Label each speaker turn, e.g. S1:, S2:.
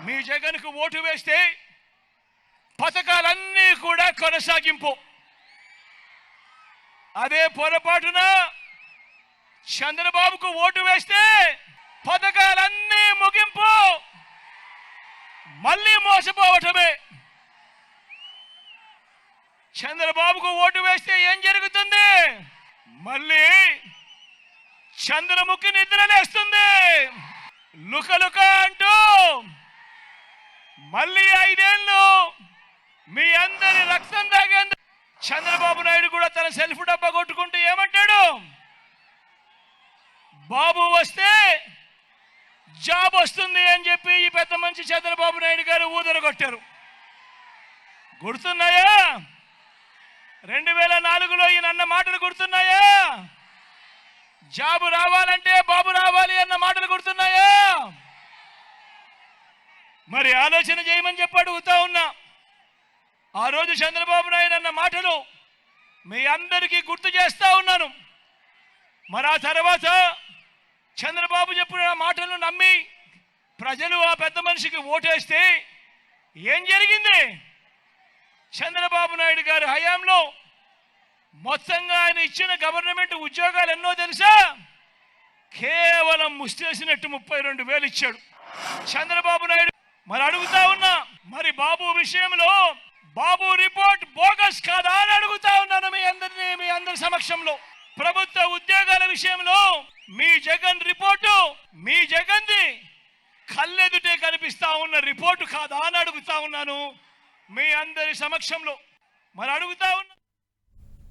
S1: మీ జగన్కు ఓటు వేస్తే పథకాలన్నీ కూడా కొనసాగింపు. అదే పొరపాటున చంద్రబాబుకు ఓటు వేస్తే పథకాలన్నీ ముగింపు, మళ్ళీ మోసపోవటమే. చంద్రబాబుకు ఓటు వేస్తే ఏం జరుగుతుంది? మళ్ళీ చంద్రముఖి నిద్రలేస్తుంది. లుకలుక అంటూ మళ్ళీ 5 ఏళ్ళు మీ అందరి రక్తం తాగేందుకు చంద్రబాబు నాయుడు కూడా తన సెల్ఫ్ డబ్బా కొట్టుకుంటూ ఏమంటాడు? బాబు వస్తే జాబ్ వస్తుంది అని చెప్పి ఈ పెద్ద మనిషి చంద్రబాబు నాయుడు గారు ఊదరగొట్టారు. గుర్తున్నాయా? 2004లో ఈయన అన్న మాటలు గుర్తున్నాయా? జాబు రావాలంటే బాబు రావాలి అన్న మాటలు గుర్తున్నాయా? మరి ఆలోచన చేయమని చెప్పి అడుగుతా ఉన్నా. ఆ రోజు చంద్రబాబు నాయుడు అన్న మాటలు మీ అందరికీ గుర్తు చేస్తా ఉన్నాను. మరి ఆ తర్వాత చంద్రబాబు చెప్పిన మాటలను నమ్మి ప్రజలు ఆ పెద్ద మనిషికి ఓటేస్తే ఏం జరిగింది? చంద్రబాబు నాయుడు గారి హయాంలో మొత్తంగా ఆయన ఇచ్చిన గవర్నమెంట్ ఉద్యోగాలు ఎన్నో తెలుసా? కేవలం ముష్టేసినట్టు 32,000 ఇచ్చాడు చంద్రబాబు నాయుడు. మరి అడుగుతా ఉన్నా, మరి బాబు విషయంలో బాబు రిపోర్ట్ బోగస్ కాదా అని అడుగుతా ఉన్నాను మీ అందరి సమక్షంలో. ప్రభుత్వ ఉద్యోగాల విషయంలో మీ జగన్ రిపోర్టు, మీ జగన్ది కళ్ళెదుటే కనిపిస్తా ఉన్న రిపోర్టు కాదా అని అడుగుతా ఉన్నాను మీ అందరి సమక్షంలో. మరి అడుగుతా ఉన్నా.